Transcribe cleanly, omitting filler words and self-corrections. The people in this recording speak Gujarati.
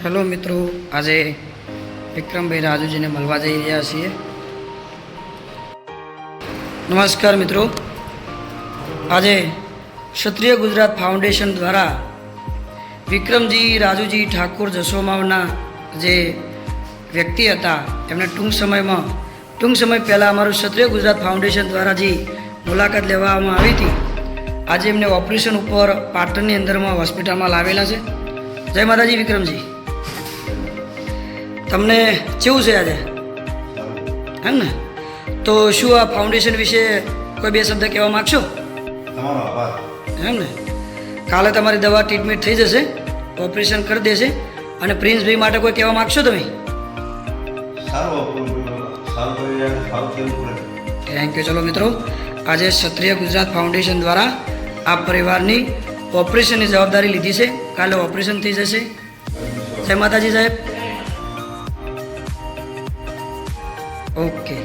હેલો મિત્રો, આજે વિક્રમભાઈ રાજુજીને મળવા જઈ રહ્યા છીએ. નમસ્કાર મિત્રો, આજે ક્ષત્રિય ગુજરાત ફાઉન્ડેશન દ્વારા વિક્રમજી રાજુજી ઠાકોર જસોમાવના જે વ્યક્તિ હતા એમને ટૂંક સમય પહેલાં અમારું ક્ષત્રિય ગુજરાત ફાઉન્ડેશન દ્વારા જે મુલાકાત લેવામાં આવી હતી, આજે એમને ઓપરેશન ઉપર પાટણની અંદરમાં હોસ્પિટલમાં લાવેલા છે. જય માતાજી વિક્રમજી, તમને કેવું છે આજે? એમ ને? તો શું આ ફાઉન્ડેશન વિશે કોઈ બે શબ્દ કહેવા માગશો? તમારો આભાર. એમ ને? કાલે તમારી દવા ટ્રીટમેન્ટ થઈ જશે, ઓપરેશન કરી દેશે. અને પ્રિન્સભાઈ માટે કોઈ કહેવા માગશો તમે? Thank you. ચલો મિત્રો, આજે ક્ષત્રિય ગુજરાત ફાઉન્ડેશન દ્વારા આ પરિવારની ઓપરેશનની જવાબદારી લીધી છે. કાલે ઓપરેશન થઈ જશે. જય માતાજી સાહેબ. ઓકે.